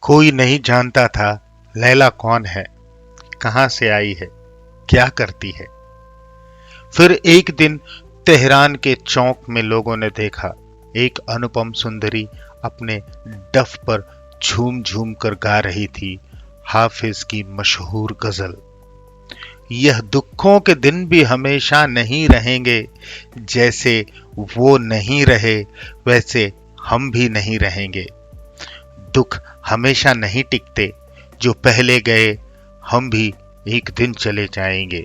कोई नहीं जानता था लैला कौन है, कहां से आई है, क्या करती है। फिर एक दिन तेहरान के चौक में लोगों ने देखा एक अनुपम सुंदरी अपने डफ पर झूम झूम कर गा रही थी हाफिज की मशहूर गजल। यह दुखों के दिन भी हमेशा नहीं रहेंगे, जैसे वो नहीं रहे वैसे हम भी नहीं रहेंगे। दुख हमेशा नहीं टिकते, जो पहले गए हम भी एक दिन चले जाएंगे।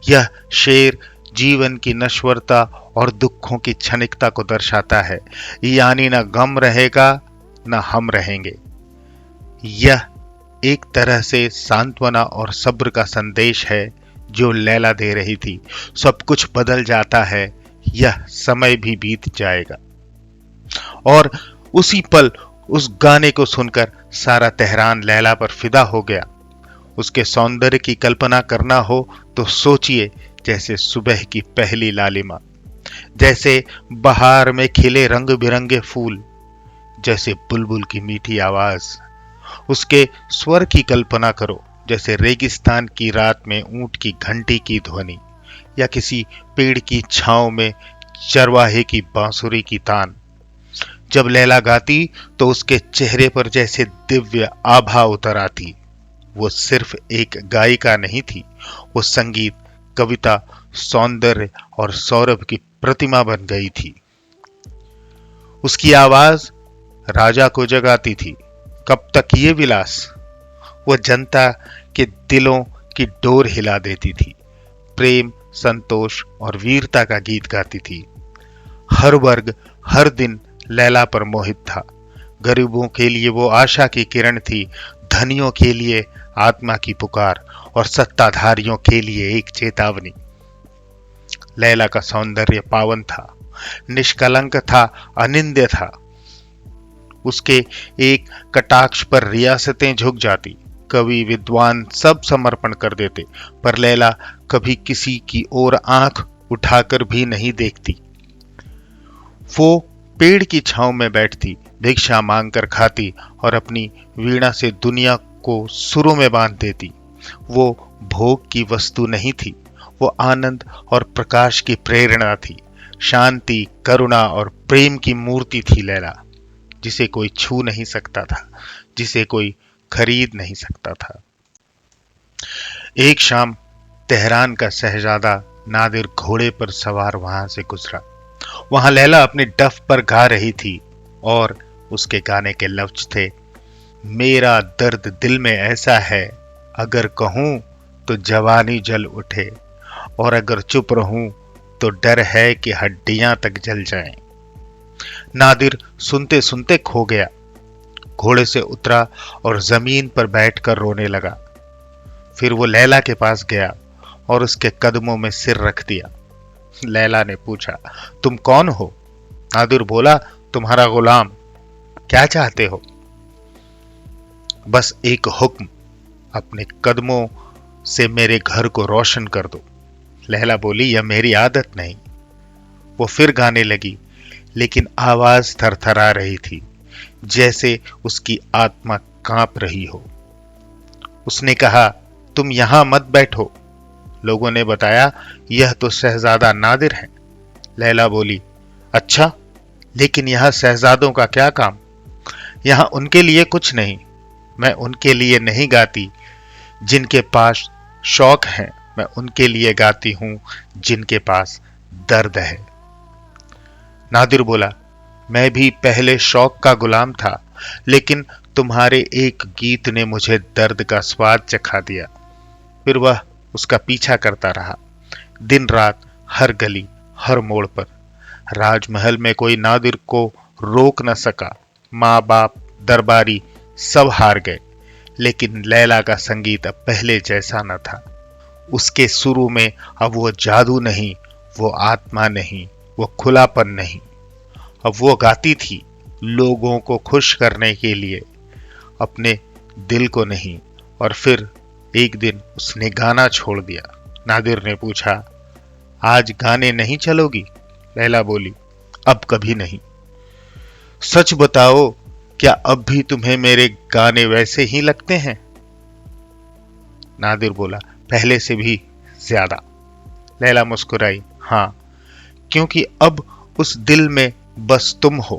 यह शेर जीवन की नश्वरता और दुखों की क्षणिकता को दर्शाता है, यानी न गम रहेगा न हम रहेंगे। यह एक तरह से सांत्वना और सब्र का संदेश है जो लैला दे रही थी। सब कुछ बदल जाता है, यह समय भी बीत जाएगा। और उसी पल उस गाने को सुनकर सारा तेहरान लैला पर फिदा हो गया। उसके सौंदर्य की कल्पना करना हो तो सोचिए, जैसे सुबह की पहली लालिमा, जैसे बहार में खिले रंग बिरंगे फूल, जैसे बुलबुल की मीठी आवाज। उसके स्वर की कल्पना करो, जैसे रेगिस्तान की रात में ऊंट की घंटी की ध्वनि, या किसी पेड़ की छांव में चरवाहे की बांसुरी की तान। जब लैला गाती तो उसके चेहरे पर जैसे दिव्य आभा उतर आती। वो सिर्फ एक गायिका नहीं थी, वो संगीत, कविता, सौंदर्य और सौरभ की प्रतिमा बन गई थी। उसकी आवाज राजा को जगाती थी। कब तक ये विलास? वो जनता के दिलों की डोर हिला देती थी। प्रेम, संतोष और वीरता का गीत गाती थी। हर वर्ग हर दिन लैला पर मोहित था। गरीबों के लिए वो आशा की किरण थी, धनियों के लिए आत्मा की पुकार और सत्ताधारियों के लिए एक चेतावनी। लैला का सौंदर्य पावन था, निष्कलंक था, अनिंद्य था। उसके एक कटाक्ष पर रियासतें झुक जाती, कवि विद्वान सब समर्पण कर देते, पर लैला कभी किसी की ओर आंख उठाकर भी नहीं देखती। वो पेड़ की छांव में बैठती, भिक्षा मांगकर खाती और अपनी वीणा से दुनिया को सुरों में बांध देती। वो भोग की वस्तु नहीं थी, वो आनंद और प्रकाश की प्रेरणा थी। शांति, करुणा और प्रेम की मूर्ति थी लैला, जिसे कोई छू नहीं सकता था, जिसे कोई खरीद नहीं सकता था। एक शाम तेहरान का शहजादा नादिर घोड़े पर सवार वहां से गुजरा। वहां लैला अपनी डफ पर गा रही थी और उसके गाने के लफ्ज थे, मेरा दर्द दिल में ऐसा है, अगर कहूं तो जवानी जल उठे, और अगर चुप रहूं तो डर है कि हड्डियां तक जल जाएं। नादिर सुनते सुनते खो गया। घोड़े से उतरा और जमीन पर बैठकर रोने लगा। फिर वो लैला के पास गया और उसके कदमों में सिर रख दिया। लैला ने पूछा, तुम कौन हो? नादिर बोला, तुम्हारा गुलाम। क्या चाहते हो? बस एक हुक्म, अपने कदमों से मेरे घर को रोशन कर दो। लैला बोली, यह मेरी आदत नहीं। वो फिर गाने लगी, लेकिन आवाज थरथरा रही थी, जैसे उसकी आत्मा कांप रही हो। उसने कहा, तुम यहां मत बैठो। लोगों ने बताया, यह तो शहजादा नादिर है। लैला बोली, अच्छा, लेकिन यहां शहजादों का क्या काम? यहां उनके लिए कुछ नहीं। मैं उनके लिए नहीं गाती जिनके पास शौक है, मैं उनके लिए गाती हूं जिनके पास दर्द है। नादिर बोला, मैं भी पहले शौक का गुलाम था, लेकिन तुम्हारे एक गीत ने मुझे दर्द का स्वाद चखा दिया। फिर वह उसका पीछा करता रहा, दिन रात, हर गली, हर मोड़ पर। राजमहल में कोई नादिर को रोक न सका। माँ बाप, दरबारी सब हार गए, लेकिन लैला का संगीत अब पहले जैसा न था। उसके सुरों में अब वो जादू नहीं, वो आत्मा नहीं, वो खुलापन नहीं। अब वो गाती थी लोगों को खुश करने के लिए, अपने दिल को नहीं। और फिर एक दिन उसने गाना छोड़ दिया। नादिर ने पूछा, आज गाने नहीं चलोगी? लैला बोली, अब कभी नहीं। सच बताओ, क्या अब भी तुम्हें मेरे गाने वैसे ही लगते हैं? नादिर बोला, पहले से भी ज्यादा। लैला मुस्कुराई, हाँ, क्योंकि अब उस दिल में बस तुम हो।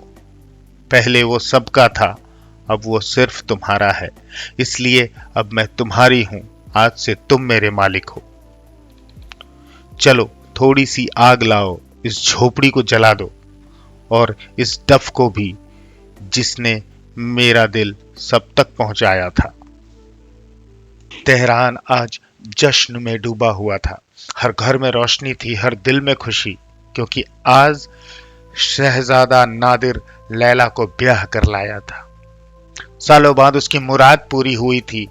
पहले वो सबका था, अब वो सिर्फ तुम्हारा है, इसलिए अब मैं तुम्हारी हूं, आज से तुम मेरे मालिक हो। चलो थोड़ी सी आग लाओ, इस झोपड़ी को जला दो, और इस डफ को भी, जिसने मेरा दिल सब तक पहुंचाया था। तेहरान आज जश्न में डूबा हुआ था। हर घर में रोशनी थी, हर दिल में खुशी, क्योंकि आज शहजादा नादिर लैला को ब्याह कर लाया था। सालों बाद उसकी मुराद पूरी हुई थी।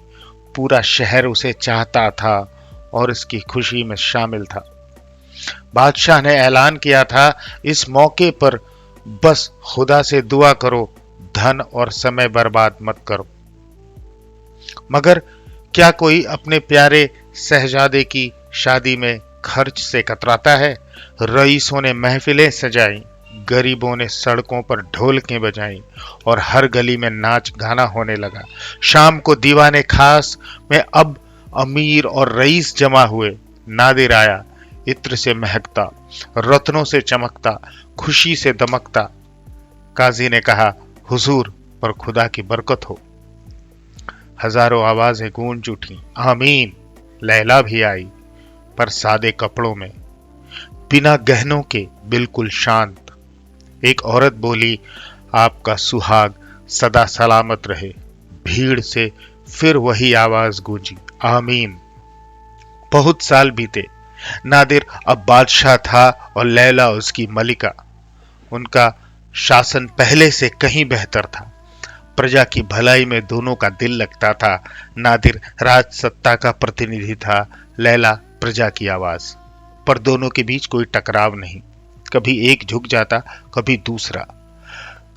पूरा शहर उसे चाहता था और इसकी खुशी में शामिल था। बादशाह ने ऐलान किया था, इस मौके पर बस खुदा से दुआ करो, धन और समय बर्बाद मत करो। मगर क्या कोई अपने प्यारे शहजादे की शादी में खर्च से कतराता है? रईसों ने महफिलें सजाई, गरीबों ने सड़कों पर ढोलकें बजाई और हर गली में नाच गाना होने लगा। शाम को दीवाने खास में अब अमीर और रईस जमा हुए। नादिर आया, इत्र से महकता, रत्नों से चमकता, खुशी से दमकता। काजी ने कहा, हुजूर पर खुदा की बरकत हो। हजारों आवाजें गूंज उठी, आमीन। लैला भी आई, पर सादे कपड़ों में, बिना गहनों के, बिल्कुल शांत। एक औरत बोली, आपका सुहाग सदा सलामत रहे। भीड़ से फिर वही आवाज गूंजी, आमीन। बहुत साल बीते। नादिर अब बादशाह था और लैला उसकी मलिका। उनका शासन पहले से कहीं बेहतर था। प्रजा की भलाई में दोनों का दिल लगता था। नादिर राज सत्ता का प्रतिनिधि था, लैला प्रजा की आवाज। पर दोनों के बीच कोई टकराव नहीं। कभी एक झुक जाता, कभी दूसरा।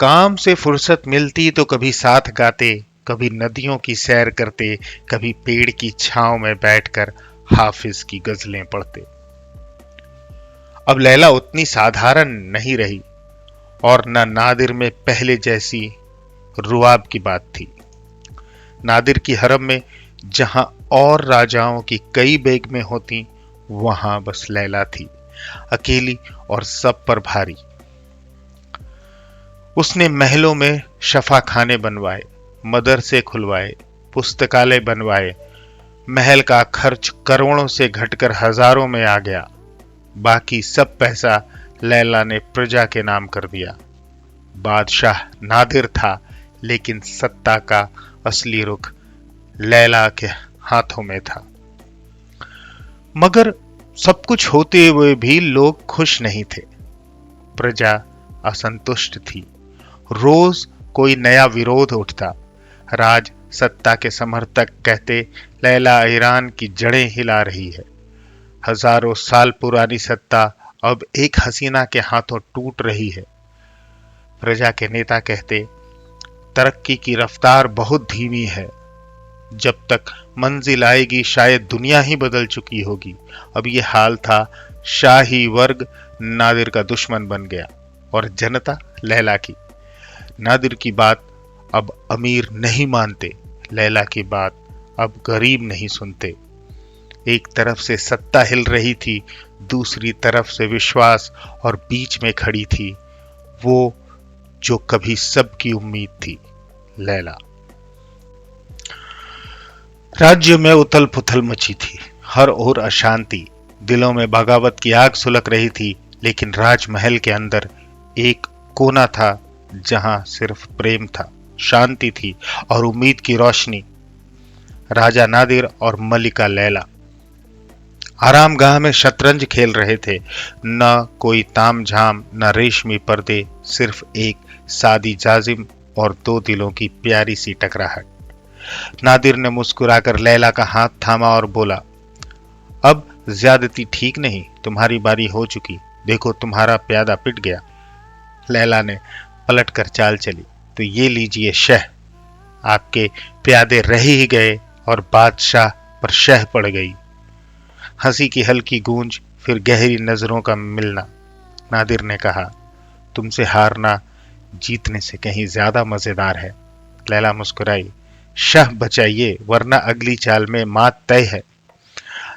काम से फुर्सत मिलती तो कभी साथ गाते, कभी नदियों की सैर करते, कभी पेड़ की छांव में बैठकर हाफिज की गजलें पढ़ते। अब लैला उतनी साधारण नहीं रही और न नादिर में पहले जैसी रुआब की बात थी। नादिर की हरम में जहां और राजाओं की कई बेगमें होती, वहां बस लैला थी, अकेली और सब पर भारी। उसने महलों में शफा खाने बनवाए, मदरसे खुलवाए, पुस्तकालय बनवाए। महल का खर्च करोड़ों से घटकर हजारों में आ गया। बाकी सब पैसा लैला ने प्रजा के नाम कर दिया। बादशाह नादिर था, लेकिन सत्ता का असली रुख लैला के हाथों में था। मगर सब कुछ होते हुए भी लोग खुश नहीं थे। प्रजा असंतुष्ट थी। रोज कोई नया विरोध उठता। राज सत्ता के समर्थक कहते, लैला ईरान की जड़ें हिला रही है। हजारों साल पुरानी सत्ता अब एक हसीना के हाथों टूट रही है। प्रजा के नेता कहते, तरक्की की रफ्तार बहुत धीमी है। जब तक मंजिल आएगी शायद दुनिया ही बदल चुकी होगी। अब ये हाल था। शाही वर्ग नादिर का दुश्मन बन गया और जनता लैला की। नादिर की बात अब अमीर नहीं मानते, लैला की बात अब गरीब नहीं सुनते। एक तरफ से सत्ता हिल रही थी, दूसरी तरफ से विश्वास, और बीच में खड़ी थी वो जो कभी सबकी उम्मीद थी, लैला। राज्य में उथल पुथल मची थी, हर ओर अशांति। दिलों में बगावत की आग सुलग रही थी, लेकिन राजमहल के अंदर एक कोना था जहां सिर्फ प्रेम था, शांति थी और उम्मीद की रोशनी। राजा नादिर और मलिका लैला आरामगाह में शतरंज खेल रहे थे। न कोई तामझाम, न रेशमी पर्दे, सिर्फ एक सादी जाजिम और दो दिलों की प्यारी सी टकराहट। नादिर ने मुस्कुराकर लैला का हाथ थामा और बोला, अब ज्यादती ठीक नहीं, तुम्हारी बारी हो चुकी। देखो तुम्हारा प्यादा पिट गया। लैला ने पलट कर चाल चली। तो ये लीजिए शह, आपके प्यादे रह ही गए और बादशाह पर शह पड़ गई। हंसी की हल्की गूंज, फिर गहरी नजरों का मिलना। नादिर ने कहा, तुमसे हारना जीतने से कहीं ज्यादा मजेदार है। लैला मुस्कुराई। शाह बचाइए वरना अगली चाल में मात तय है।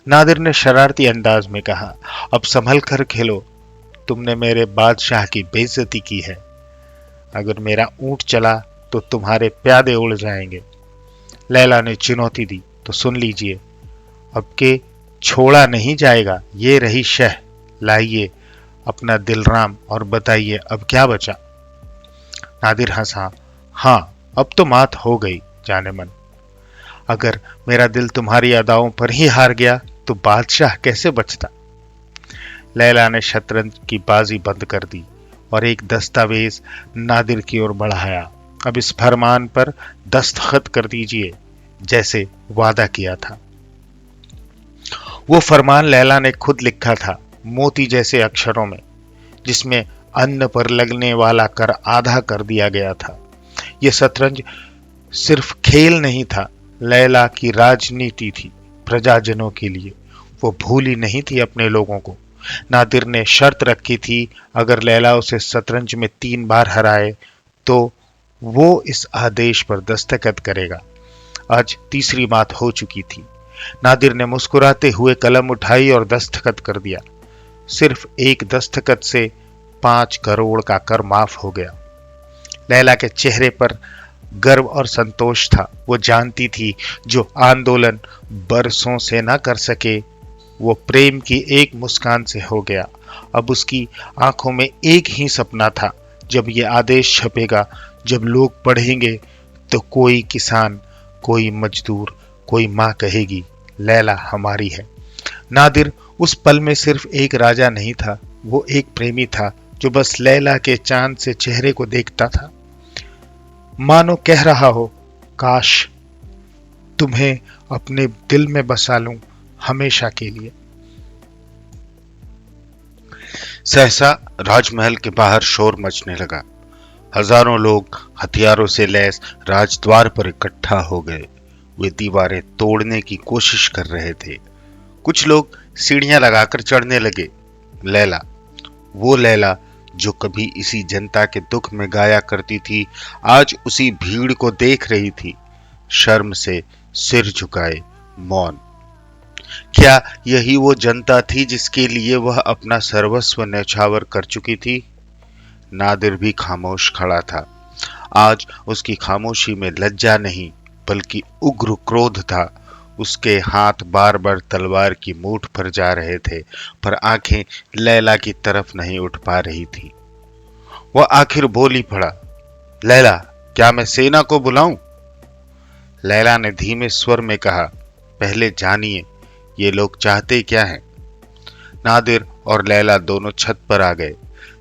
नादिर ने शरारती अंदाज में कहा, अब संभल कर खेलो, तुमने मेरे बादशाह की बेइज्जती की है। अगर मेरा ऊंट चला तो तुम्हारे प्यादे उड़ जाएंगे। लैला ने चुनौती दी, तो सुन लीजिए, अब के छोड़ा नहीं जाएगा। ये रही शह, लाइए अपना दिलराम और बताइए अब क्या बचा। नादिर हंसा, हाँ अब तो मात हो गई जाने मन। अगर मेरा दिल तुम्हारी अदाओं पर ही हार गया तो बादशाह कैसे बचता। लैला ने शतरंज की बाजी बंद कर दी और एक दस्तावेज नादिर की ओर बढ़ाया। अब इस फरमान पर दस्तखत कर दीजिए जैसे वादा किया था। वो फरमान लैला ने खुद लिखा था, मोती जैसे अक्षरों में, जिसमें अन्न पर लगने वाला कर आधा कर दिया गया था। ये शतरंज सिर्फ खेल नहीं था, लैला की राजनीति थी प्रजाजनों के लिए। वो भूली नहीं थी अपने लोगों को। नादिर ने शर्त रखी थी, अगर लैला उसे शतरंज में 3 बार हराए तो वो इस आदेश पर दस्तखत करेगा। आज तीसरी बात हो चुकी थी। नादिर ने मुस्कुराते हुए कलम उठाई और दस्तखत कर दिया। सिर्फ एक दस्तखत से 5 करोड़ का कर माफ हो गया। लैला के चेहरे पर गर्व और संतोष था। वो जानती थी जो आंदोलन बरसों से न कर सके वो प्रेम की एक मुस्कान से हो गया। अब उसकी आंखों में एक ही सपना था, जब ये आदेश छपेगा, जब लोग पढ़ेंगे तो कोई किसान, कोई मजदूर, कोई माँ कहेगी, लैला हमारी है। नादिर उस पल में सिर्फ एक राजा नहीं था, वो एक प्रेमी था जो बस लैला के चांद से चेहरे को देखता था। मानो कह रहा हो, काश तुम्हें अपने दिल में बसा लूं हमेशा के लिए। सहसा राजमहल के बाहर शोर मचने लगा। हजारों लोग हथियारों से लैस राजद्वार पर इकट्ठा हो गए। वे दीवारें तोड़ने की कोशिश कर रहे थे। कुछ लोग सीढ़ियां लगाकर चढ़ने लगे। लैला, वो लैला जो कभी इसी जनता के दुख में गाया करती थी, आज उसी भीड़ को देख रही थी, शर्म से सिर झुकाए, मौन। क्या यही वो जनता थी जिसके लिए वह अपना सर्वस्व न्यौछावर कर चुकी थी? नादिर भी खामोश खड़ा था। आज उसकी खामोशी में लज्जा नहीं बल्कि उग्र क्रोध था। उसके हाथ बार बार तलवार की मूठ पर जा रहे थे, पर आंखें लैला की तरफ नहीं उठ पा रही थी। वह आखिर बोल ही पड़ा, लैला, क्या मैं सेना को बुलाऊं? लैला ने धीमे स्वर में कहा, पहले जानिए ये लोग चाहते क्या हैं। नादिर और लैला दोनों छत पर आ गए।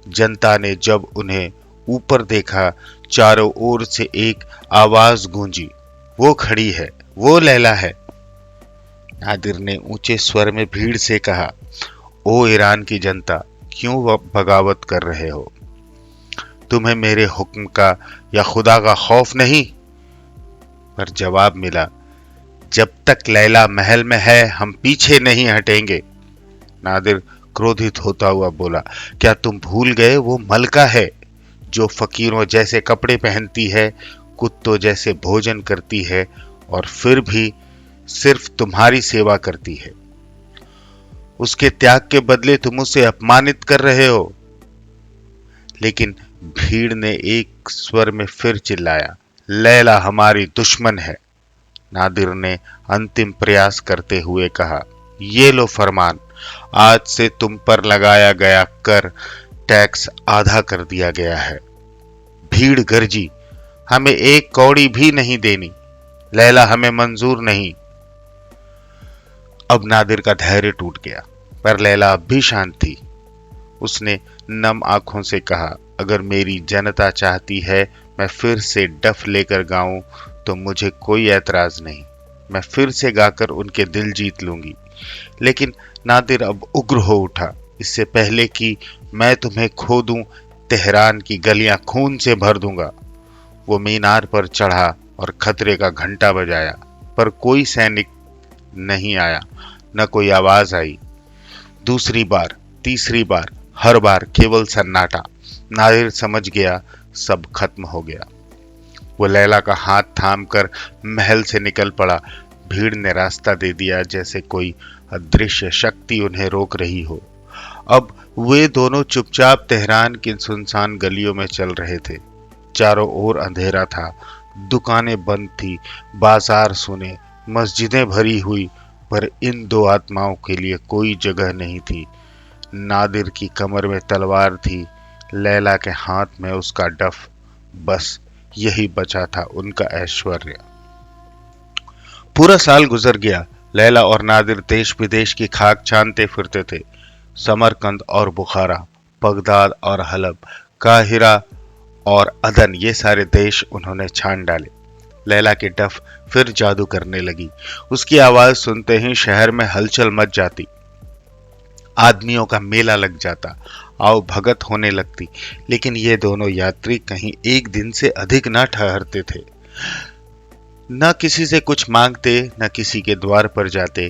जनता ने जब उन्हें ऊपर देखा, चारों ओर से एक आवाज गूंजी, वो खड़ी है, वो लैला है। नादिर ने ऊंचे स्वर में भीड़ से कहा, ओ ईरान की जनता, क्यों बगावत कर रहे हो? तुम्हें मेरे हुक्म का या खुदा का खौफ नहीं? पर जवाब मिला, जब तक लैला महल में है हम पीछे नहीं हटेंगे। नादिर क्रोधित होता हुआ बोला, क्या तुम भूल गए वो मलका है जो फकीरों जैसे कपड़े पहनती है, कुत्तों जैसे भोजन करती है और फिर भी सिर्फ तुम्हारी सेवा करती है। उसके त्याग के बदले तुम उसे अपमानित कर रहे हो। लेकिन भीड़ ने एक स्वर में फिर चिल्लाया, लैला हमारी दुश्मन है। नादिर ने अंतिम प्रयास करते हुए कहा, ये लो फरमान, आज से तुम पर लगाया गया कर टैक्स आधा कर दिया गया है। भीड़ गरजी, हमें एक कौड़ी भी नहीं देनी, लैला हमें मंजूर नहीं। अब नादिर का धैर्य टूट गया, पर लैला अब भी शांत थी। उसने नम आंखों से कहा, अगर मेरी जनता चाहती है मैं फिर से डफ लेकर गाऊं तो मुझे कोई ऐतराज नहीं। मैं फिर से गाकर उनके दिल जीत लूंगी। लेकिन नादिर अब उग्र हो उठा, इससे पहले कि मैं तुम्हें खो दूं, तेहरान की गलियां खून से भर दूंगा। वो मीनार पर चढ़ा और खतरे का घंटा बजाया, पर कोई सैनिक नहीं आया, न कोई आवाज आई। दूसरी बार, तीसरी बार, हर बार केवल सन्नाटा। नादिर समझ गया सब खत्म हो गया। वो लैला का हाथ थामकर महल से निकल पड़ा। भीड़ ने रास्ता दे दिया, जैसे कोई अदृश्य शक्ति उन्हें रोक रही हो। अब वे दोनों चुपचाप तेहरान की सुनसान गलियों में चल रहे थे। चारों ओर अंधेरा था, दुकानें बंद थी, बाजार सुने, मस्जिदें भरी हुई, पर इन दो आत्माओं के लिए कोई जगह नहीं थी। नादिर की कमर में तलवार थी, लैला के हाथ में उसका डफ। बस यही बचा था उनका ऐश्वर्य। पूरा साल गुजर गया। लैला और नादिर देश विदेश की खाक छानते फिरते थे। समरकंद और बुखारा, बगदाद और हलब, काहिरा और अदन, ये सारे देश उन्होंने छान डाले। लैला की डफ फिर जादू करने लगी। उसकी आवाज सुनते ही शहर में हलचल मच जाती, आदमियों का मेला लग जाता, आओ भगत होने लगती। लेकिन ये दोनों यात्री कहीं एक दिन से अधिक न ठहरते थे। न किसी से कुछ मांगते, न किसी के द्वार पर जाते।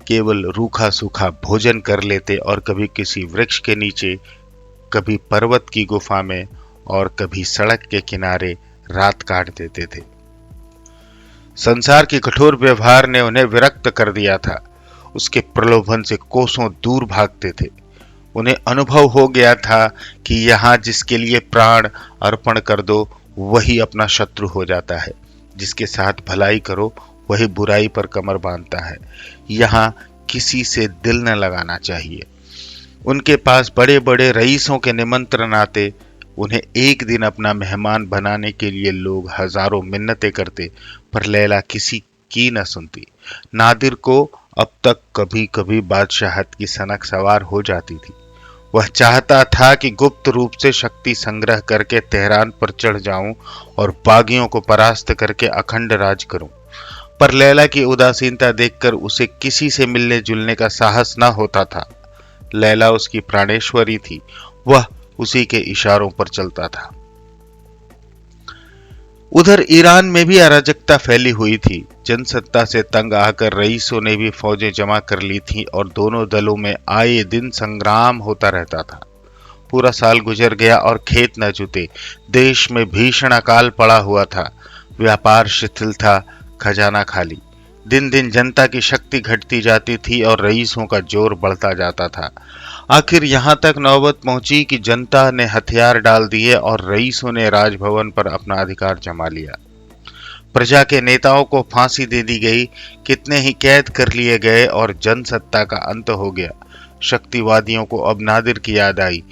केवल रूखा सूखा भोजन कर लेते और कभी किसी वृक्ष के नीचे, कभी पर्वत की गुफा में और कभी सड़क के किनारे रात काट देते थे। संसार के कठोर व्यवहार ने उन्हें विरक्त कर दिया था। उसके प्रलोभन से कोसों दूर भागते थे। उन्हें अनुभव हो गया था कि यहाँ जिसके लिए प्राण अर्पण कर दो वही अपना शत्रु हो जाता है, जिसके साथ भलाई करो वही बुराई पर कमर बांधता है। यहाँ किसी से दिल न लगाना चाहिए। उनके पास बड़े बड़े रईसों के निमंत्रण आते। उन्हें एक दिन अपना मेहमान बनाने के लिए लोग हजारों मिन्नतें करते, पर लैला किसी की न सुनती। नादिर को अब तक कभी कभी बादशाहत की सनक सवार हो जाती थी। वह चाहता था कि गुप्त रूप से शक्ति संग्रह करके तेहरान पर चढ़ जाऊं और बागियों को परास्त करके अखंड राज करूं। पर लैला की उदासीनता देखकर उसे किसी से मिलने जुलने का साहस न होता था। लैला उसकी प्राणेश्वरी थी, वह उसी के इशारों पर चलता था। उधर ईरान में भी अराजकता फैली हुई थी। जनसत्ता से तंग आकर रईसों ने भी फौजें जमा कर ली थीं और दोनों दलों में आए दिन संग्राम होता रहता था। पूरा साल गुजर गया और खेत न जुते। देश में भीषण अकाल पड़ा हुआ था। व्यापार शिथिल था, खजाना खाली। दिन दिन जनता की शक्ति घटती जाती थी और रईसों का जोर बढ़ता जाता था। आखिर यहाँ तक नौबत पहुंची कि जनता ने हथियार डाल दिए और रईसों ने राजभवन पर अपना अधिकार जमा लिया। प्रजा के नेताओं को फांसी दे दी गई, कितने ही कैद कर लिए गए और जनसत्ता का अंत हो गया। शक्तिवादियों को अब नादिर की याद आई।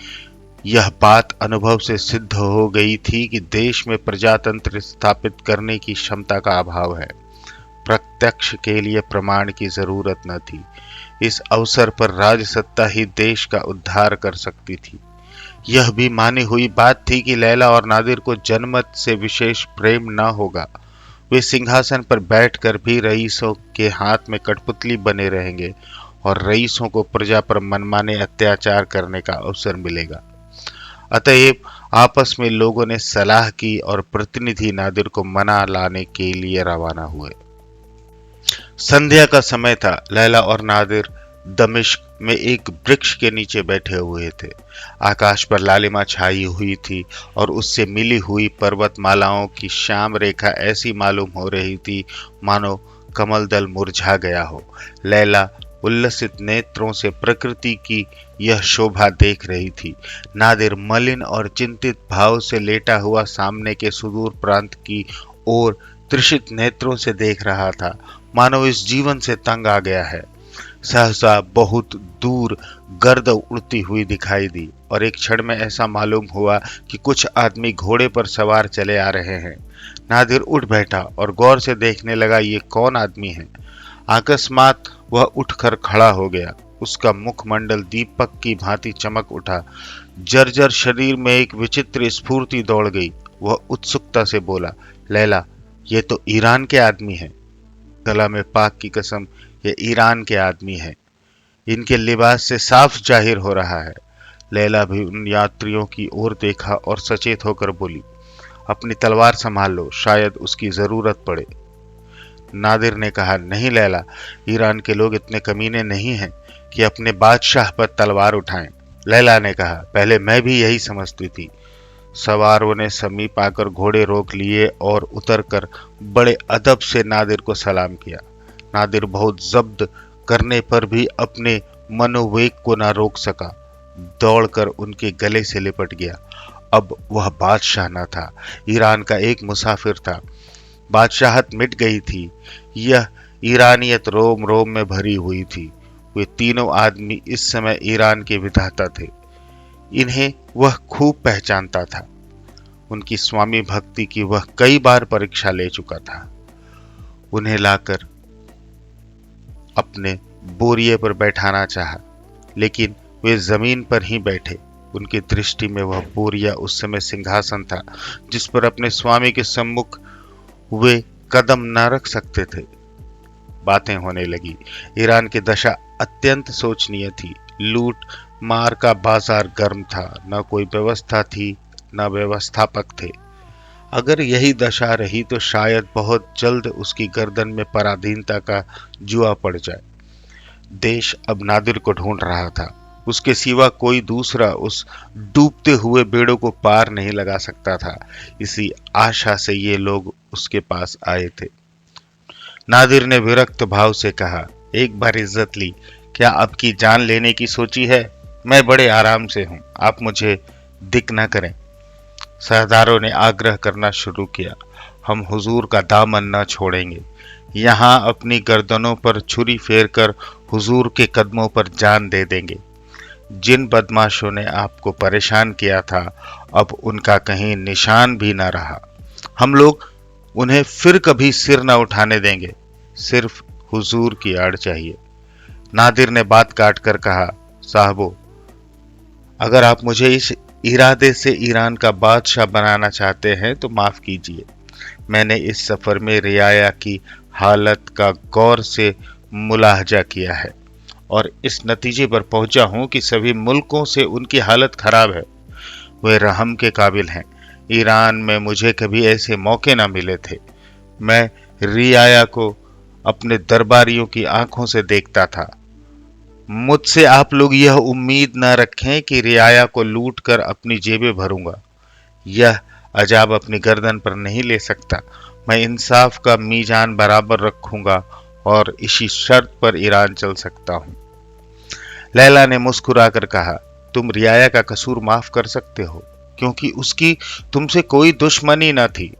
यह बात अनुभव से सिद्ध हो गई थी कि देश में प्रजातंत्र स्थापित करने की क्षमता का अभाव है। प्रत्यक्ष के लिए प्रमाण की जरूरत न थी। इस अवसर पर राजसत्ता ही देश का उद्धार कर सकती थी। यह भी मानी हुई बात थी कि लैला और नादिर को जनमत से विशेष प्रेम न होगा। वे सिंहासन पर बैठकर भी रईसों के हाथ में कठपुतली बने रहेंगे और रईसों को प्रजा पर मनमाने अत्याचार करने का अवसर मिलेगा। अतएव आपस में लोगों ने सलाह की और प्रतिनिधि नादिर को मना लाने के लिए रवाना हुए। संध्या का समय था। लैला और नादिर दमिश्क में एक वृक्ष के नीचे बैठे हुए थे। आकाश पर लालिमा छाई हुई थी और उससे मिली हुई पर्वतमालाओं की श्याम रेखा ऐसी मालूम हो रही थी मानो कमल दल मुरझा गया हो। लैला उल्लसित नेत्रों से प्रकृति की यह शोभा देख रही थी। नादिर मलिन और चिंतित भाव से लेटा हुआ सामने के सुदूर प्रांत की ओर तृषित नेत्रों से देख रहा था, मानो इस जीवन से तंग आ गया है। सहसा बहुत दूर गर्द उड़ती हुई दिखाई दी और एक क्षण में ऐसा मालूम हुआ कि कुछ आदमी घोड़े पर सवार चले आ रहे हैं। नादिर उठ बैठा और गौर से देखने लगा, ये कौन आदमी है। अकस्मात वह उठकर खड़ा हो गया। उसका मुखमंडल दीपक की भांति चमक उठा। जर्जर शरीर में एक विचित्र स्फूर्ति दौड़ गई। वह उत्सुकता से बोला, लैला, ये तो ईरान के आदमी हैं। गला में पाक की कसम, ये ईरान के आदमी हैं। इनके लिबास से साफ जाहिर हो रहा है। लैला भी उन यात्रियों की ओर देखा और सचेत होकर बोली, अपनी तलवार संभाल लो, शायद उसकी जरूरत पड़े। नादिर ने कहा, नहीं लैला, ईरान के लोग इतने कमीने नहीं हैं कि अपने बादशाह पर तलवार उठाएं। लैला ने कहा, पहले मैं भी यही समझती थी। सवारों ने समीप आकर घोड़े रोक लिए और उतरकर बड़े अदब से नादिर को सलाम किया। नादिर बहुत जब्त करने पर भी अपने मनोवेग को ना रोक सका, दौड़कर उनके गले से लिपट गया। अब वह बादशाह न था, ईरान का एक मुसाफिर था। बादशाहत मिट गई थी, यह ईरानियत रोम रोम में भरी हुई थी। वे तीनों आदमी इस समय ईरान के विधाता थे। इन्हें वह खूब पहचानता था। उनकी स्वामी भक्ति की वह कई बार परीक्षा ले चुका था। उन्हें लाकर अपने बोरिए पर बैठाना चाहा, लेकिन वे जमीन पर ही बैठे। उनकी दृष्टि में वह बोरिया उस समय सिंहासन था जिस पर अपने स्वामी के सम्मुख वे कदम न रख सकते थे। बातें होने लगी। ईरान की दशा अत्यंत शोचनीय थी। लूट मार का बाजार गर्म था, न कोई व्यवस्था थी, न व्यवस्थापक थे। अगर यही दशा रही तो शायद बहुत जल्द उसकी गर्दन में पराधीनता का जुआ पड़ जाए। देश अब नादिर को ढूंढ रहा था। उसके सिवा कोई दूसरा उस डूबते हुए बेड़ों को पार नहीं लगा सकता था। इसी आशा से ये लोग उसके पास आए थे। नादिर ने विरक्त भाव से कहा, एक बार इज्जत ली, क्या अब की जान लेने की सोची है? मैं बड़े आराम से हूं, आप मुझे दिक न करें। सरदारों ने आग्रह करना शुरू किया, हम हुजूर का दामन न छोड़ेंगे। यहाँ अपनी गर्दनों पर छुरी फेरकर हुजूर के कदमों पर जान दे देंगे। जिन बदमाशों ने आपको परेशान किया था, अब उनका कहीं निशान भी न रहा। हम लोग उन्हें फिर कभी सिर न उठाने देंगे। सिर्फ हुजूर की आड़ चाहिए। नादिर ने बात काट कर कहा, साहबो, अगर आप मुझे इस इरादे से ईरान का बादशाह बनाना चाहते हैं तो माफ कीजिए। मैंने इस सफर में रियाया की हालत का गौर से मुलाहजा किया है और इस नतीजे पर पहुंचा हूं कि सभी मुल्कों से उनकी हालत खराब है। वे रहम के काबिल हैं। ईरान में मुझे कभी ऐसे मौके न मिले थे। मैं रियाया को अपने दरबारियों की आंखों से देखता था। मुझसे आप लोग यह उम्मीद न रखें कि रियाया को लूट कर अपनी जेबें भरूंगा। यह अजाब अपनी गर्दन पर नहीं ले सकता। मैं इंसाफ का मीजान बराबर रखूंगा और इसी शर्त पर ईरान चल सकता हूं। लैला ने मुस्कुराकर कहा, तुम रियाया का कसूर माफ कर सकते हो क्योंकि उसकी तुमसे कोई दुश्मनी न थी।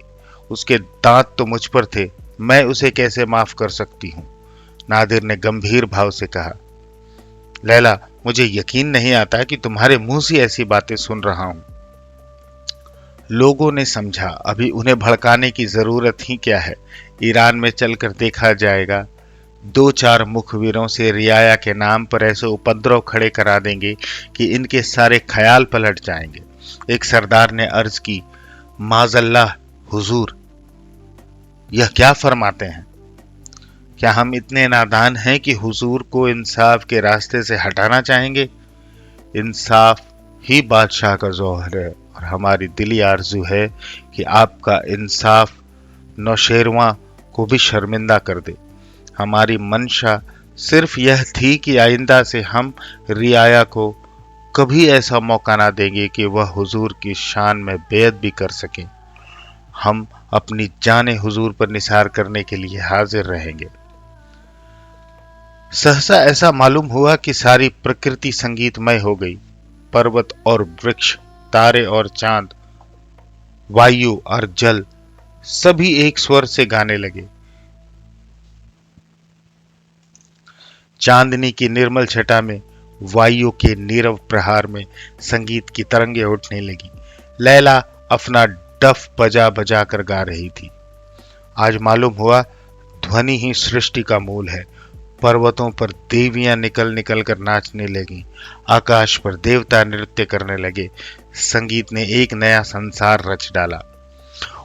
उसके दांत तो मुझ पर थे, मैं उसे कैसे माफ कर सकती हूं? नादिर ने गंभीर भाव से कहा, लैला, मुझे यकीन नहीं आता कि तुम्हारे मुंह से ऐसी बातें सुन रहा हूं। लोगों ने समझा, अभी उन्हें भड़काने की जरूरत ही क्या है। ईरान में चलकर देखा जाएगा। 2-4 मुखबिरों से रियाया के नाम पर ऐसे उपद्रव खड़े करा देंगे कि इनके सारे ख्याल पलट जाएंगे। एक सरदार ने अर्ज की, माजल्लाह हुजूर, यह क्या फरमाते हैं? क्या हम इतने नादान हैं कि हुजूर को इंसाफ के रास्ते से हटाना चाहेंगे? इंसाफ ही बादशाह का जौहर है और हमारी दिली आरजू है कि आपका इंसाफ नौशेरवां को भी शर्मिंदा कर दे। हमारी मंशा सिर्फ यह थी कि आइंदा से हम रियाया को कभी ऐसा मौका ना देंगे कि वह हुजूर की शान में बेअद भी कर सके। हम अपनी जाने हुजूर पर निसार करने के लिए हाजिर रहेंगे। सहसा ऐसा मालूम हुआ कि सारी प्रकृति संगीतमय हो गई। पर्वत और वृक्ष, तारे और चांद, वायु और जल सभी एक स्वर से गाने लगे। चांदनी की निर्मल छटा में, वायु के नीरव प्रहार में संगीत की तरंगे उठने लगी। लैला अपना डफ बजा बजा कर गा रही थी। आज मालूम हुआ ध्वनि ही सृष्टि का मूल है। पर्वतों पर देवियां निकल निकल कर नाचने लगी। आकाश पर देवता नृत्य करने लगे। संगीत ने एक नया संसार रच डाला।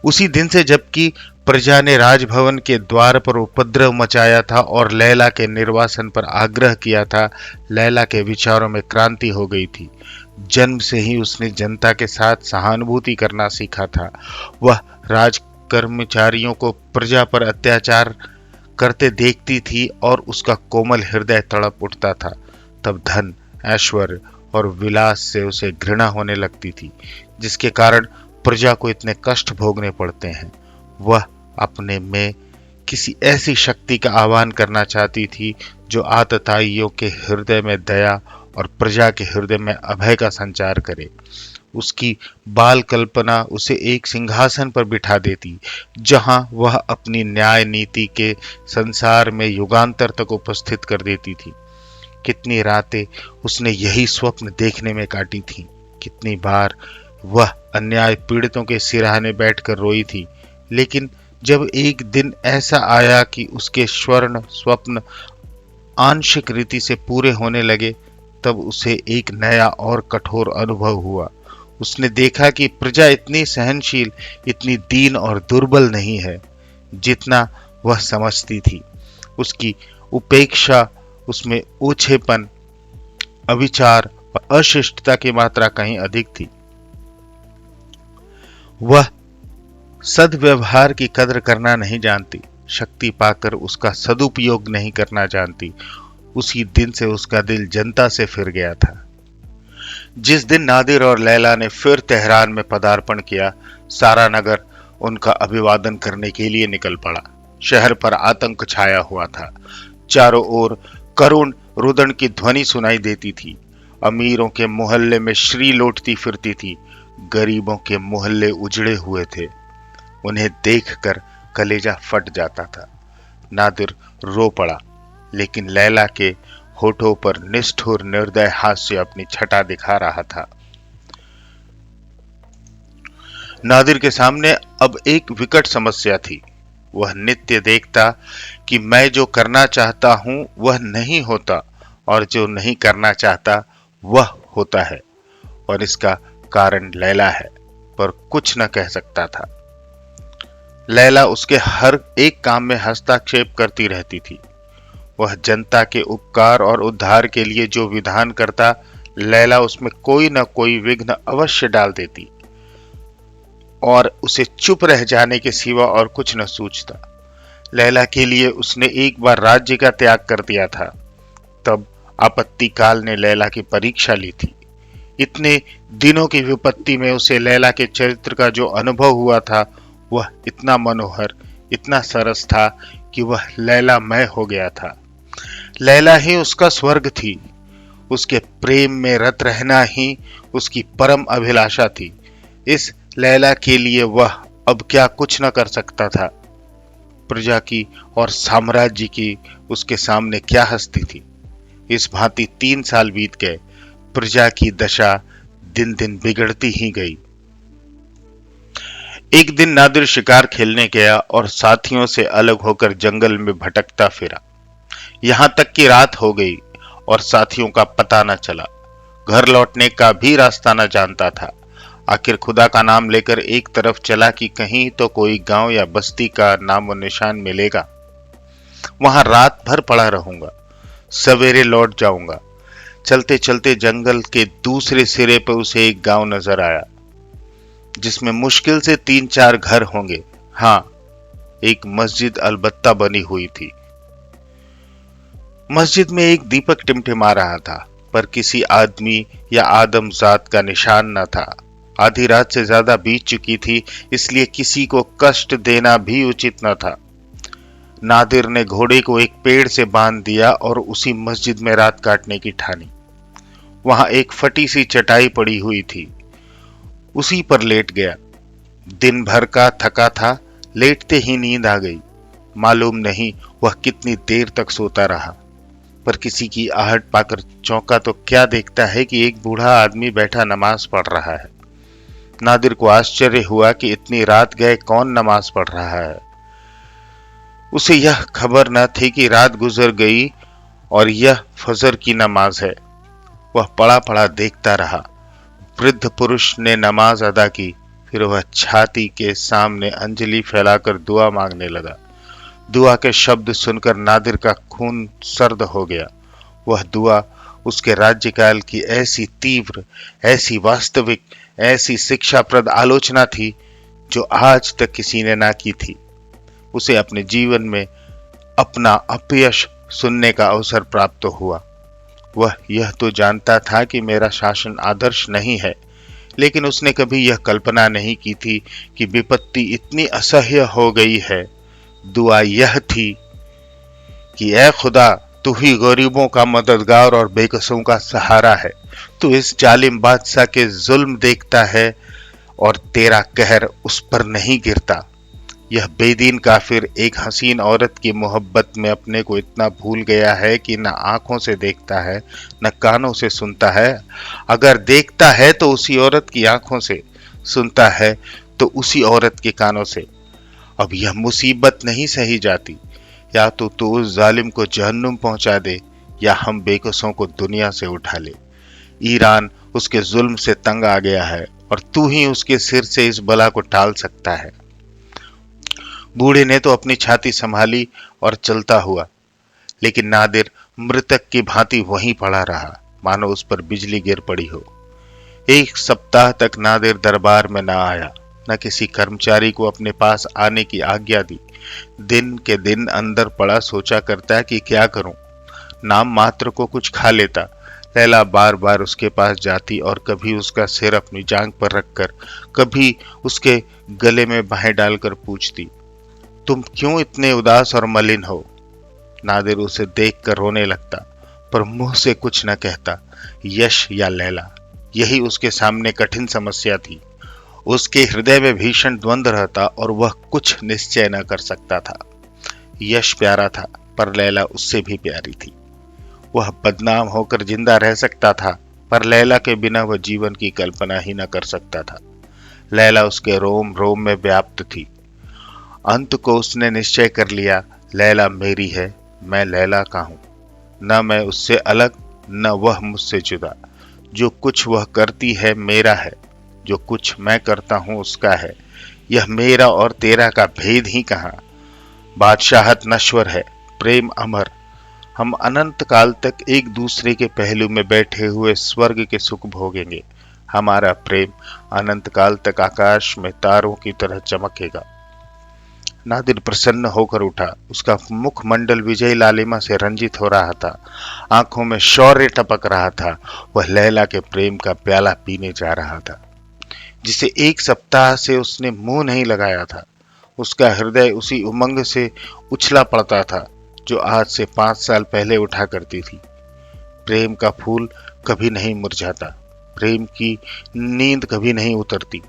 उसी दिन से जबकि प्रजा ने राजभवन के द्वार पर उपद्रव मचाया था और लैला के निर्वासन पर आग्रह किया था, लैला के विचारों में क्रांति हो गई थी। जन्म से ही उसने जनता के साथ सहानुभूति करना सीखा था। वह राज कर्मचारियों को प्रजा पर अत्याचार करते देखती थी और उसका कोमल हृदय तड़प उठता था। तब धन, ऐश्वर्य और विलास से उसे घृणा होने लगती थी, जिसके कारण प्रजा को इतने कष्ट भोगने पड़ते हैं। वह अपने में किसी ऐसी शक्ति का आह्वान करना चाहती थी जो आतताइयों के हृदय में दया और प्रजा के हृदय में अभय का संचार करे। उसकी बाल कल्पना उसे एक सिंहासन पर बिठा देती, जहां वह अपनी न्याय नीति के संसार में युगांतर तक उपस्थित कर देती थी। कितनी रातें उसने यही स्वप्न देखने में काटी थीं। कितनी बार वह अन्याय पीड़ितों के सिरहाने बैठकर रोई थी। लेकिन जब एक दिन ऐसा आया कि उसके स्वर्ण स्वप्न आंशिक रीति से पूरे होने लगे, तब उसे एक नया और कठोर अनुभव हुआ। उसने देखा कि प्रजा इतनी सहनशील, इतनी दीन और दुर्बल नहीं है जितना वह समझती थी। उसकी उपेक्षा, उसमें ओछेपन, अविचार और अशिष्टता की मात्रा कहीं अधिक थी। वह सद्व्यवहार की कदर करना नहीं जानती, शक्ति पाकर उसका सदुपयोग नहीं करना जानती। उसी दिन से उसका दिल जनता से फिर गया था। जिस दिन नादिर और लैला ने फिर तेहरान में पदार्पण किया, सारा नगर उनका अभिवादन करने के लिए निकल पड़ा। शहर पर आतंक छाया हुआ था। चारों ओर करुण रुदन की ध्वनि सुनाई देती थी। अमीरों के मोहल्ले में श्री लौटती फिरती थी। गरीबों के मोहल्ले उजड़े हुए थे। उन्हें देखकर कलेजा फट जाता था। नादिर रो पड़ा, लेकिन लैला के होठों पर निष्ठुर निर्दय हास्य अपनी छटा दिखा रहा था। नादिर के सामने अब एक विकट समस्या थी। वह नित्य देखता कि मैं जो करना चाहता हूं वह नहीं होता, और जो नहीं करना चाहता वह होता है, और इसका कारण लैला है, पर कुछ न कह सकता था। लैला उसके हर एक काम में हस्तक्षेप करती रहती थी। वह जनता के उपकार और उद्धार के लिए जो विधान करता, लैला उसमें कोई न कोई विघ्न अवश्य डाल देती, और उसे चुप रह जाने के सिवा और कुछ न सूझता। लैला के लिए उसने एक बार राज्य का त्याग कर दिया था। तब आपत्ति काल ने लैला की परीक्षा ली थी। इतने दिनों की विपत्ति में उसे लैला के चरित्र का जो अनुभव हुआ था, वह इतना मनोहर, इतना सरस था कि वह लैलामय हो गया था। लैला ही उसका स्वर्ग थी। उसके प्रेम में रत रहना ही उसकी परम अभिलाषा थी। इस लैला के लिए वह अब क्या कुछ न कर सकता था। प्रजा की और साम्राज्य की उसके सामने क्या हस्ती थी। इस भांति 3 साल बीत गए। प्रजा की दशा दिन दिन बिगड़ती ही गई। एक दिन नादिर शिकार खेलने गया और साथियों से अलग होकर जंगल में भटकता फिरा। यहां तक कि रात हो गई और साथियों का पता न चला। घर लौटने का भी रास्ता न जानता था। आखिर खुदा का नाम लेकर एक तरफ चला कि कहीं तो कोई गांव या बस्ती का नामो निशान मिलेगा। वहां रात भर पड़ा रहूंगा, सवेरे लौट जाऊंगा। चलते चलते जंगल के दूसरे सिरे पर उसे एक गांव नजर आया, जिसमें मुश्किल से 3-4 घर होंगे। हां, एक मस्जिद अलबत्ता बनी हुई थी। मस्जिद में एक दीपक टिमटिमा रहा था, पर किसी आदमी या आदमजात का निशान न था। आधी रात से ज्यादा बीत चुकी थी, इसलिए किसी को कष्ट देना भी उचित न था। नादिर ने घोड़े को एक पेड़ से बांध दिया और उसी मस्जिद में रात काटने की ठानी। वहां एक फटी सी चटाई पड़ी हुई थी, उसी पर लेट गया। दिन भर का थका था, लेटते ही नींद आ गई। मालूम नहीं वह कितनी देर तक सोता रहा, पर किसी की आहट पाकर चौंका तो क्या देखता है कि एक बूढ़ा आदमी बैठा नमाज पढ़ रहा है। नादिर को आश्चर्य हुआ कि इतनी रात गए कौन नमाज पढ़ रहा है। उसे यह खबर न थी कि रात गुजर गई और यह फजर की नमाज है। वह पड़ा पड़ा देखता रहा। वृद्ध पुरुष ने नमाज अदा की, फिर वह छाती के सामने अंजलि फैलाकर दुआ मांगने लगा। दुआ के शब्द सुनकर नादिर का खून सर्द हो गया। वह दुआ उसके राज्यकाल की ऐसी तीव्र, ऐसी वास्तविक, ऐसी शिक्षाप्रद आलोचना थी जो आज तक किसी ने ना की थी। उसे अपने जीवन में अपना अपयश सुनने का अवसर प्राप्त हुआ। वह यह तो जानता था कि मेरा शासन आदर्श नहीं है, लेकिन उसने कभी यह कल्पना नहीं की थी कि विपत्ति इतनी असह्य हो गई है। दुआ यह थी कि ऐ खुदा, तू ही गरीबों का मददगार और बेकसों का सहारा है। तू इस जालिम बादशाह के जुल्म देखता है और तेरा कहर उस पर नहीं गिरता। यह बेदीन काफिर एक हसीन औरत की मोहब्बत में अपने को इतना भूल गया है कि न आंखों से देखता है, न कानों से सुनता है। अगर देखता है तो उसी औरत की आंखों से, सुनता है तो उसी औरत के कानों से। अब यह मुसीबत नहीं सही जाती। या तो तू उस जालिम को जहन्नुम पहुंचा दे, या हम बेकसों को दुनिया से उठा ले। ईरान उसके जुल्म से तंग आ गया है और तू ही उसके सिर से इस बला को टाल सकता है। बूढ़े ने तो अपनी छाती संभाली और चलता हुआ, लेकिन नादिर मृतक की भांति वहीं पड़ा रहा, मानो उस पर बिजली गिर पड़ी हो। एक सप्ताह तक नादिर दरबार में न आया, न किसी कर्मचारी को अपने पास आने की आज्ञा दी। दिन के दिन अंदर पड़ा सोचा करता कि क्या करूं। नाम मात्र को कुछ खा लेता। लैला बार बार उसके पास जाती और कभी उसका सिर अपनी जांघ पर रखकर, कभी उसके गले में बाहें डालकर पूछती, तुम क्यों इतने उदास और मलिन हो? नादिर उसे देखकर रोने लगता, पर मुंह से कुछ न कहता। यश या लैला, यही उसके सामने कठिन समस्या थी। उसके हृदय में भीषण द्वंद्व रहता और वह कुछ निश्चय न कर सकता था। यश प्यारा था, पर लैला उससे भी प्यारी थी। वह बदनाम होकर जिंदा रह सकता था, पर लैला के बिना वह जीवन की कल्पना ही न कर सकता था। लैला उसके रोम रोम में व्याप्त थी। अंत को उसने निश्चय कर लिया, लैला मेरी है, मैं लैला का हूं। न मैं उससे अलग, न वह मुझसे जुदा। जो कुछ वह करती है मेरा है, जो कुछ मैं करता हूं उसका है। यह मेरा और तेरा का भेद ही कहां। बादशाहत नश्वर है, प्रेम अमर। हम अनंत काल तक एक दूसरे के पहलू में बैठे हुए स्वर्ग के सुख भोगेंगे। हमारा प्रेम अनंत काल तक आकाश में तारों की तरह चमकेगा। नादिर प्रसन्न होकर उठा। उसका मुखमंडल विजय लालिमा से रंजित हो रहा था। आंखों में शौर्य टपक रहा था। वह लैला के प्रेम का प्याला पीने जा रहा था, जिसे एक सप्ताह से उसने मुंह नहीं लगाया था। उसका हृदय उसी उमंग से उछला पड़ता था जो आज से 5 साल पहले उठा करती थी। प्रेम का फूल कभी नहीं मुरझाता, प्रेम की नींद कभी नहीं उतरती।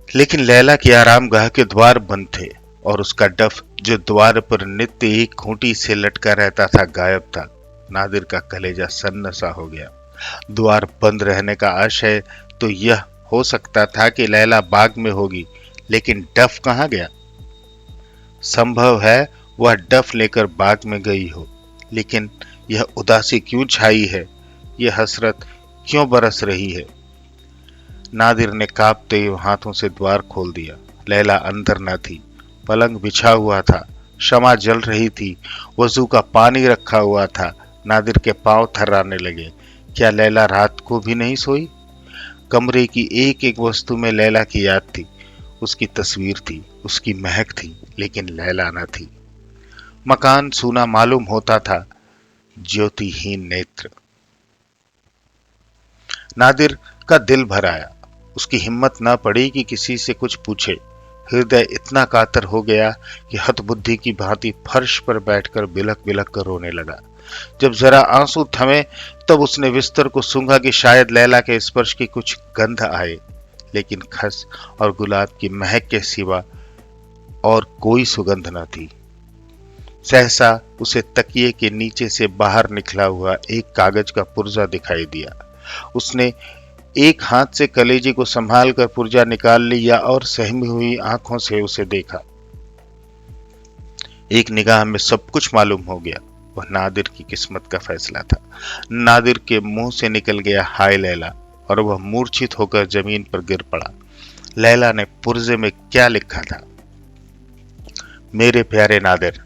लेकिन लैला के आरामगाह के द्वार बंद थे और उसका डफ जो द्वार पर नित्य एक खूंटी से लटका रहता था गायब था। नादिर का कलेजा सन्न सा हो गया। द्वार बंद रहने का आशय तो यह हो सकता था कि लैला बाग में होगी, लेकिन डफ कहाँ गया? संभव है वह डफ लेकर बाग में गई हो, लेकिन यह उदासी क्यों छाई है? यह हसरत क्यों बरस रही है? नादिर ने कांपते हाथों से द्वार खोल दिया। लैला अंदर न थी। पलंग बिछा हुआ था, शमा जल रही थी, वजू का पानी रखा हुआ था। नादिर के पांव थर्राने लगे। क्या लैला रात को भी नहीं सोई? कमरे की एक एक वस्तु में लैला की याद थी। उसकी तस्वीर थी, उसकी महक थी, लेकिन लैला न थी। मकान सूना मालूम होता था, ज्योतिहीन नेत्र। नादिर का दिल भर आया। उसकी हिम्मत न पड़ी कि किसी से कुछ पूछे। हृदय इतना कातर हो गया कि हतबुद्धि की भांति फर्श पर बैठकर बिलख बिलख कर रोने लगा। जब जरा आंसू थमे तब उसने बिस्तर को सूंघा कि शायद लैला के स्पर्श की कुछ गंध आए, लेकिन खस और गुलाब की महक के सिवा और कोई सुगंध न थी। सहसा उसे तकिए के नीचे से बाहर निकला हुआ एक कागज का पुर्जा दिखाई दिया। उसने एक हाथ से कलेजे को संभाल कर पुर्जा निकाल लिया और सहमी हुई आंखों से उसे देखा। एक निगाह में सब कुछ मालूम हो गया। वह नादिर की किस्मत का फैसला था। नादिर के मुंह से निकल गया हाय लैला, और वह मूर्छित होकर जमीन पर गिर पड़ा। लैला ने पुर्जे में क्या लिखा था? मेरे प्यारे नादिर,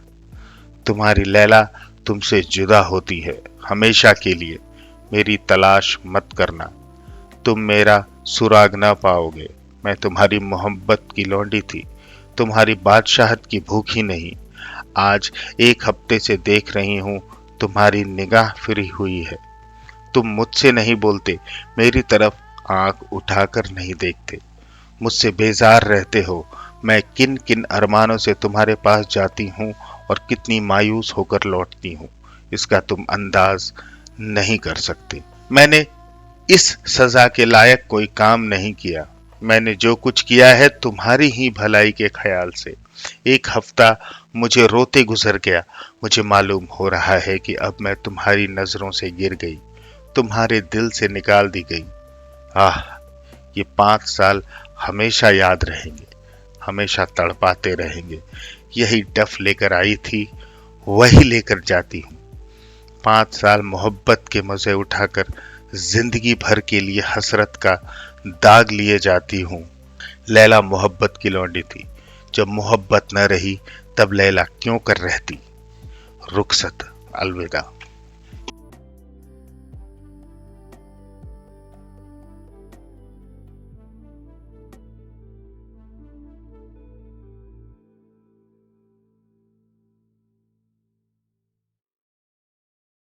तुम्हारी लैला तुमसे जुदा होती है हमेशा के लिए। मेरी तलाश मत करना, तुम मेरा सुराग न पाओगे। मैं तुम्हारी मोहब्बत की लौंडी थी, तुम्हारी बादशाहत की भूखी नहीं। आज 1 हफ्ते से देख रही हूं तुम्हारी निगाह फिरी हुई है। तुम मुझसे नहीं बोलते, मेरी तरफ आंख उठाकर नहीं देखते, मुझसे बेजार रहते हो। मैं किन किन अरमानों से तुम्हारे पास जाती हूँ और कितनी मायूस होकर लौटती हूँ, इसका तुम अंदाज नहीं कर सकते। मैंने इस सजा के लायक कोई काम नहीं किया। मैंने जो कुछ किया है तुम्हारी ही भलाई के ख्याल से। एक हफ्ता मुझे रोते गुजर गया। मुझे मालूम हो रहा है कि अब मैं तुम्हारी नजरों से गिर गई, तुम्हारे दिल से निकाल दी गई। आह, ये 5 साल हमेशा याद रहेंगे, हमेशा तड़पाते रहेंगे। यही डफ लेकर आई थी, वही लेकर जाती हूँ। 5 साल मोहब्बत के मजे उठाकर जिंदगी भर के लिए हसरत का दाग लिए जाती हूँ। लैला मोहब्बत की लौंडी थी, जब मोहब्बत न रही तब लैला क्यों कर रहती। रुखसत, अलविदा।